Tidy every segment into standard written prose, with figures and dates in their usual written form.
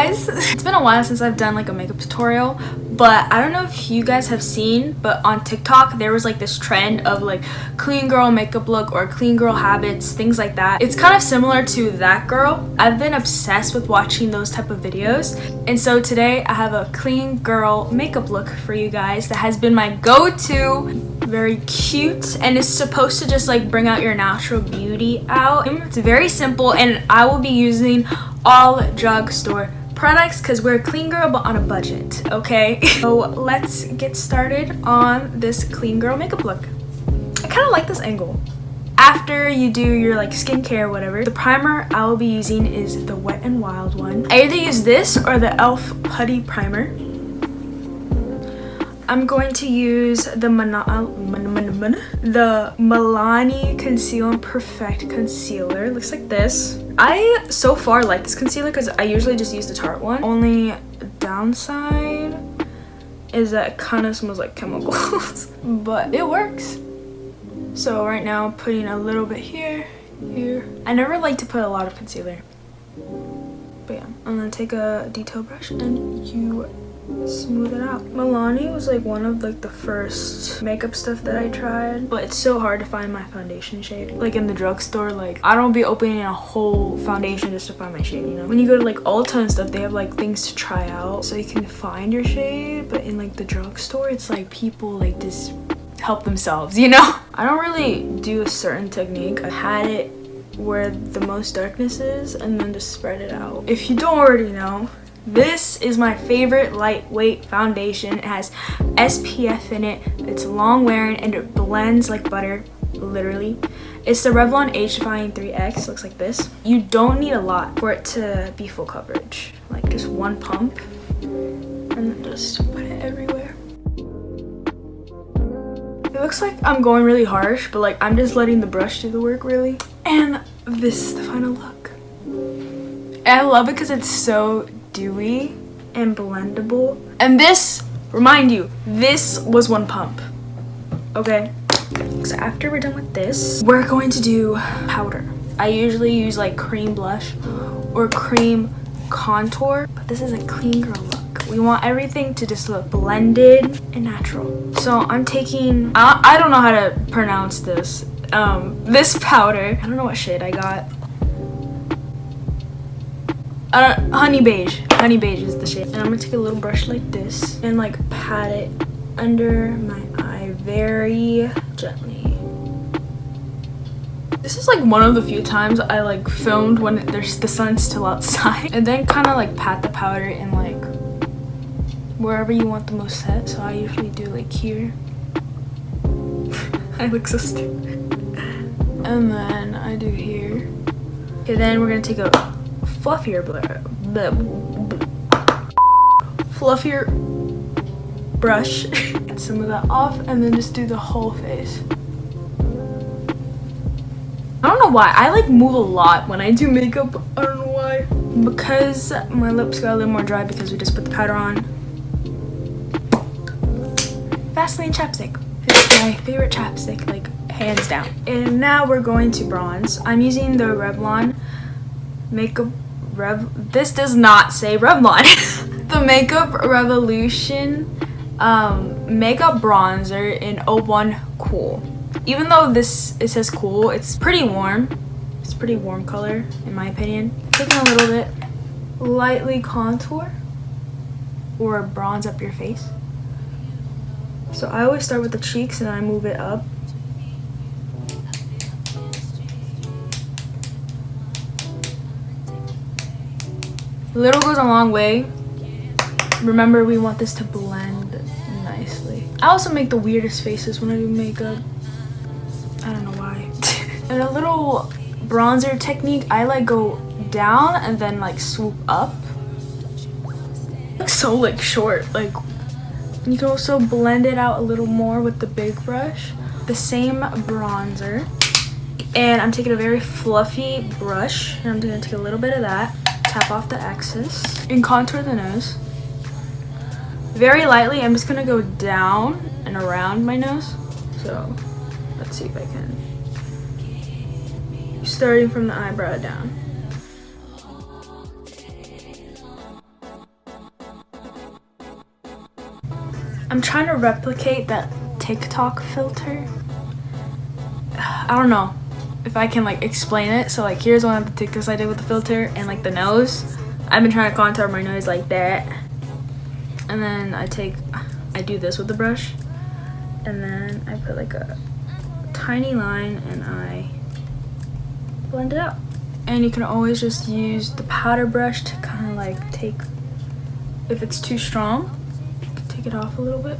guys. It's been a while since I've done like a makeup tutorial, but I don't know if you guys have seen, but on TikTok there was like this trend of like clean girl makeup look or clean girl habits, things like that. It's kind of similar to that girl. I've been obsessed with watching those type of videos, and so today I have a clean girl makeup look for you guys that has been my go-to. Very cute, and it's supposed to just like bring out your natural beauty out. It's very simple, and I will be using all drugstore products because we're a clean girl but on a budget, okay? So let's get started on this clean girl makeup look. I kind of like this angle. After you do your like skincare or whatever, the primer I will be using is the Wet n Wild one. I either use this or the e.l.f. Putty Primer. I'm going to use the Milani Conceal and Perfect Concealer. It looks like this. I so far like this concealer because I usually just use the Tarte one. Only downside is that it kind of smells like chemicals, but it works. So right now I'm putting a little bit here. I never like to put a lot of concealer. But yeah, I'm gonna take a detail brush and you smooth it out. Milani was like one of like the first makeup stuff that I tried, but it's so hard to find my foundation shade. Like in the drugstore, like I don't be opening a whole foundation just to find my shade, you know? When you go to like Ulta and stuff, they have like things to try out so you can find your shade, but in like the drugstore, it's like people like just help themselves, you know? I don't really do a certain technique. I had it where the most darkness is and then just spread it out. If you don't already know, this is my favorite lightweight foundation. It has SPF in it. It's long wearing and it blends like butter, literally. It's the Revlon Defying 3X. Looks like this. You don't need a lot for it to be full coverage. Like just one pump and then just put it everywhere. It looks like I'm going really harsh, but like I'm just letting the brush do the work really. And this is the final look. And I love it because it's so dewy and blendable. And this, remind you, this was one pump, okay? So after we're done with this, we're going to do powder. I usually use like cream blush or cream contour, but this is a clean girl look. We want everything to just look blended and natural. So I'm taking, I don't know how to pronounce this, this powder. I don't know what shade I got. Honey beige is the shade. And I'm gonna take a little brush like this and like pat it under my eye very gently. This is like one of the few times I like filmed when the sun's still outside. And then kind of like pat the powder in like wherever you want the most set. So I usually do like here. I look so stupid. And then I do here. Okay, then we're gonna take a fluffier brush, get some of that off, and then just do the whole face. I don't know why I like move a lot when I do makeup. I don't know why. Because my lips got a little more dry because we just put the powder on. Vaseline chapstick. It's my favorite chapstick, like hands down. And now we're going to bronze. I'm using the Revlon this does not say Revlon. The Makeup Revolution makeup bronzer in 01 Cool. Even though it says cool, it's pretty warm. It's a pretty warm color in my opinion. Taking a little bit, lightly contour or bronze up your face. So I always start with the cheeks and then I move it up. Little goes a long way. Remember, we want this to blend nicely. I also make the weirdest faces when I do makeup. I don't know why. And a little bronzer technique, I like go down and then like swoop up. It looks so like short. Like you can also blend it out a little more with the big brush. The same bronzer. And I'm taking a very fluffy brush and I'm gonna take a little bit of that. Tap off the excess and contour the nose very lightly. I'm just gonna go down and around my nose. So let's see if I can, starting from the eyebrow down. I'm trying to replicate that TikTok filter. I don't know if I can like explain it. So like here's one of the TikToks I did with the filter, and like the nose. I've been trying to contour my nose like that. And then I do this with the brush. And then I put like a tiny line and I blend it out. And you can always just use the powder brush to kind of like take, if it's too strong, you can take it off a little bit.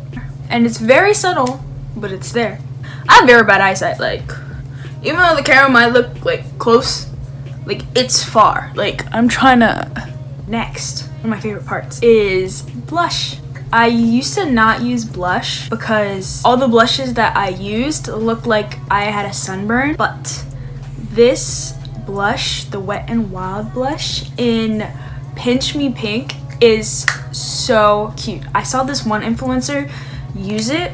And it's very subtle, but it's there. I have very bad eyesight. Like, even though the camera might look like close, like it's far. Like I'm trying to. Next, one of my favorite parts is blush. I used to not use blush because all the blushes that I used looked like I had a sunburn, but this blush, the Wet n Wild blush in Pinch Me Pink, is so cute. I saw this one influencer use it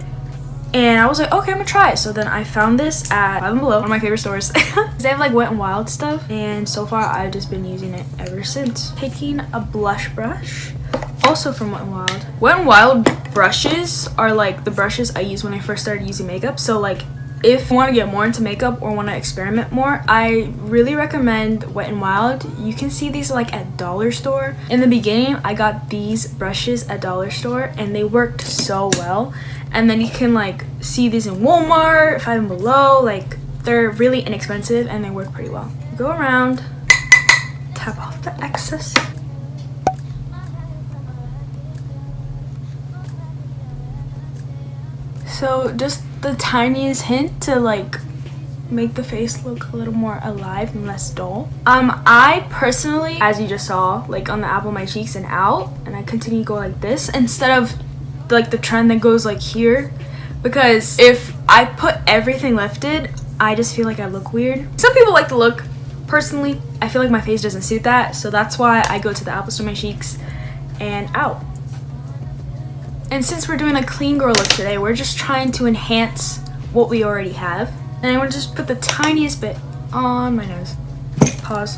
and I was like, okay, I'm gonna try it. So then I found this at Five and Below, one of my favorite stores. They have like Wet n Wild stuff, and so far I've just been using it ever since. Taking a blush brush, also from Wet n Wild. Wet n Wild brushes are like the brushes I used when I first started using makeup. So like if you want to get more into makeup or want to experiment more, I really recommend Wet n Wild. You can see these like at dollar store. In the beginning, I got these brushes at dollar store and they worked so well. And then you can like see these in Walmart, Five and Below. Like they're really inexpensive and they work pretty well. Go around, tap off the excess. So just the tiniest hint to like make the face look a little more alive and less dull. I personally, as you just saw, like on the apple of my cheeks and out, and I continue to go like this instead of like the trend that goes like here, because if I put everything lifted, I just feel like I look weird. Some people like the look. Personally, I feel like my face doesn't suit that, so that's why I go to the apples to my cheeks and out. And since we're doing a clean girl look today, we're just trying to enhance what we already have. And I want to just put the tiniest bit on my nose. Pause.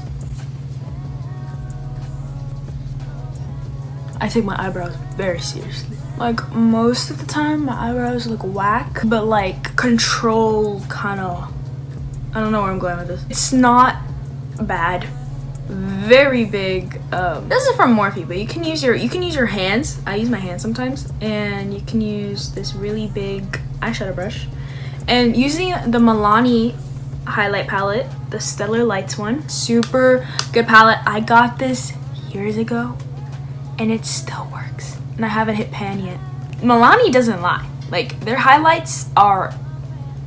I take my eyebrows very seriously. Like most of the time my eyebrows look whack, but like control kind of, I don't know where I'm going with this. It's not bad. Very big. This is from Morphe, but you can use your hands. I use my hands sometimes, and you can use this really big eyeshadow brush. And using the Milani highlight palette, the Stellar Lights one, super good palette. I got this years ago, and it still works. And I haven't hit pan yet. Milani doesn't lie. Like their highlights are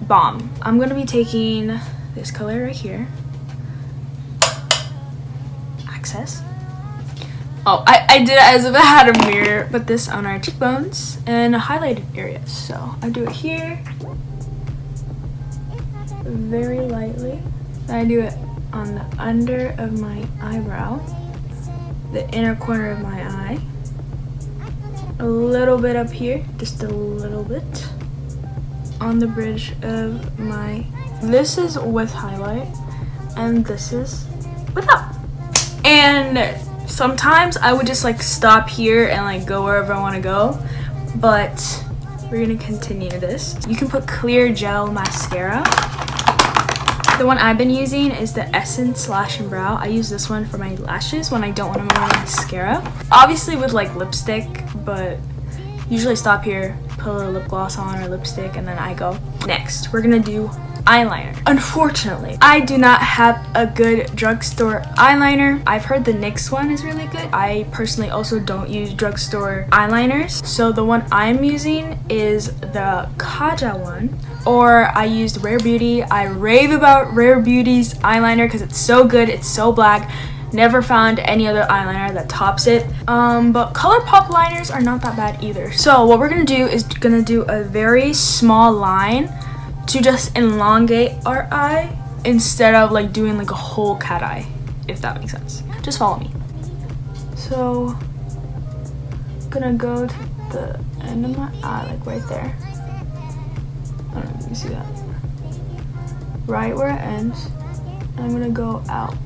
bomb. I'm gonna be taking this color right here. Oh, I did it as if I had a mirror. Put this on our cheekbones and highlighted areas. So I do it here very lightly. Then I do it on the under of my eyebrow, the inner corner of my eye, a little bit up here, just a little bit on the bridge of my. This is with highlight and this is without. And sometimes I would just like stop here and like go wherever I want to go, but we're gonna continue this. You can put clear gel mascara. The one I've been using is the Essence Lash and Brow. I use this one for my lashes when I don't want to wear mascara. Obviously with like lipstick, but usually stop here, put a little lip gloss on or lipstick, and then I go. Next, we're gonna do eyeliner. Unfortunately, I do not have a good drugstore eyeliner. I've heard the NYX one is really good. I personally also don't use drugstore eyeliners, so the one I'm using is the Kaja one, or I used Rare Beauty. I rave about Rare Beauty's eyeliner because it's so good, it's so black. Never found any other eyeliner that tops it. But ColourPop liners are not that bad either. So what we're gonna do is gonna do a very small line to just elongate our eye instead of like doing like a whole cat eye, if that makes sense. Just follow me. So I'm gonna go to the end of my eye, like right there. I don't know if you can see that. Right where it ends. I'm gonna go out.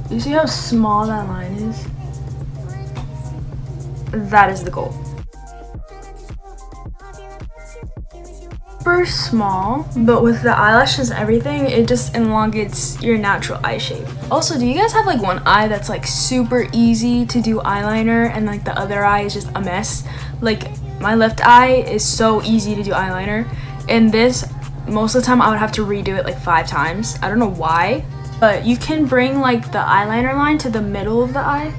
You see how small that line is? That is the goal. Super small, but with the eyelashes and everything, it just elongates your natural eye shape. Also, do you guys have like one eye that's like super easy to do eyeliner and like the other eye is just a mess? Like my left eye is so easy to do eyeliner, and this, most of the time I would have to redo it like 5 times. I don't know why, but you can bring like the eyeliner line to the middle of the eye.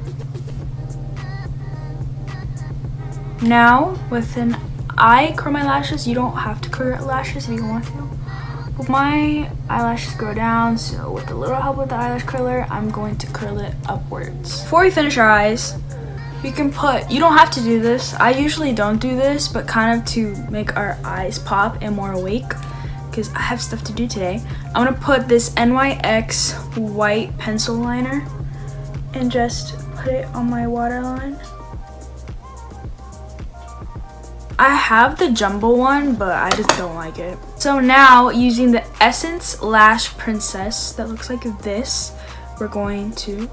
Now with an I curl my lashes. You don't have to curl your lashes if you want to. But my eyelashes go down, so with a little help with the eyelash curler, I'm going to curl it upwards. Before we finish our eyes, you can put, you don't have to do this. I usually don't do this, but kind of to make our eyes pop and more awake, because I have stuff to do today. I'm gonna put this NYX white pencil liner and just put it on my waterline. I have the jumbo one, but I just don't like it. So now, using the Essence Lash Princess that looks like this, we're going to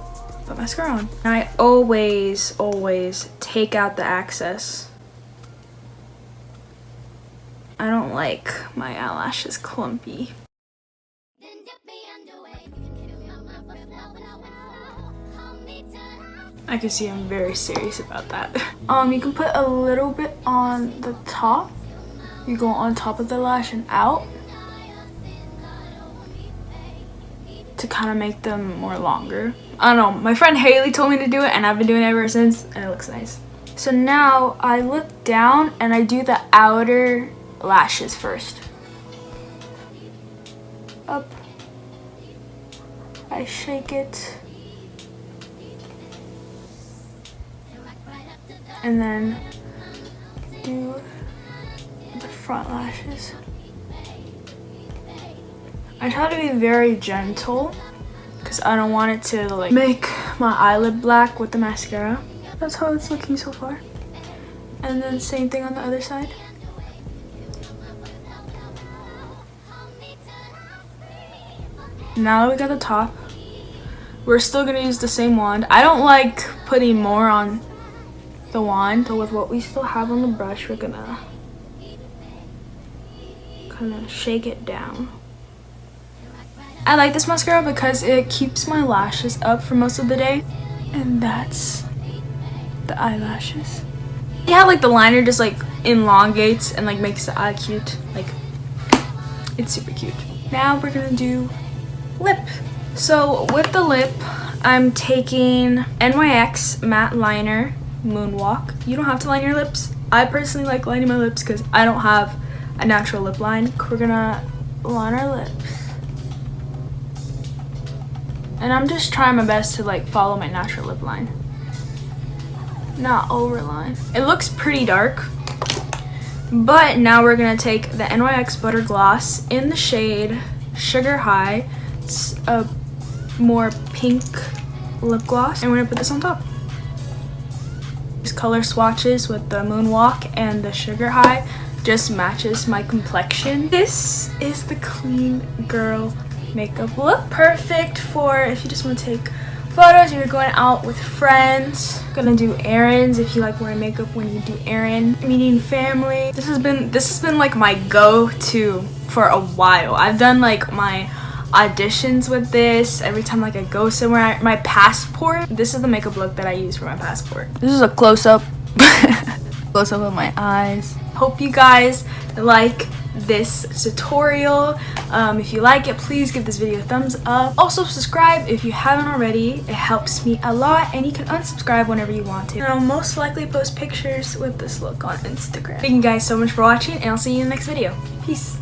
put mascara on. And I always take out the excess. I don't like my eyelashes clumpy. I can see I'm very serious about that. You can put a little bit on the top. You go on top of the lash and out to kind of make them more longer. I don't know, my friend Haley told me to do it and I've been doing it ever since, and it looks nice. So now I look down and I do the outer lashes first. Up. I shake it. And then do the front lashes. I try to be very gentle because I don't want it to like make my eyelid black with the mascara. That's how it's looking so far. And then same thing on the other side. Now that we got the top, we're still gonna use the same wand. I don't like putting more on the wand, so with what we still have on the brush, we're gonna kind of shake it down. I like this mascara because it keeps my lashes up for most of the day, and that's the eyelashes. Yeah, like the liner just like elongates and like makes the eye cute. Like, it's super cute. Now we're gonna do lip. So with the lip, I'm taking NYX matte liner Moonwalk. You don't have to line your lips. I personally like lining my lips because I don't have a natural lip line. We're gonna line our lips. And I'm just trying my best to like follow my natural lip line, not overline. It looks pretty dark. But now we're gonna take the NYX Butter Gloss in the shade Sugar High. It's a more pink lip gloss, and we're gonna put this on top. These color swatches with the Moonwalk and the Sugar High just matches my complexion. This is the clean girl makeup look. Perfect for if you just want to take photos, if you're going out with friends, gonna do errands, if you like wearing makeup when you do errand, meeting family. This has been like my go-to for a while. I've done like my auditions with this every time like I go somewhere. My passport, this is the makeup look that I use for my passport. This is a close-up close-up of my eyes. Hope you guys like this tutorial. If you like it, please give this video a thumbs up. Also subscribe if you haven't already. It helps me a lot, and you can unsubscribe whenever you want to. And I'll most likely post pictures with this look on Instagram. Thank you guys so much for watching, and I'll see you in the next video. Peace.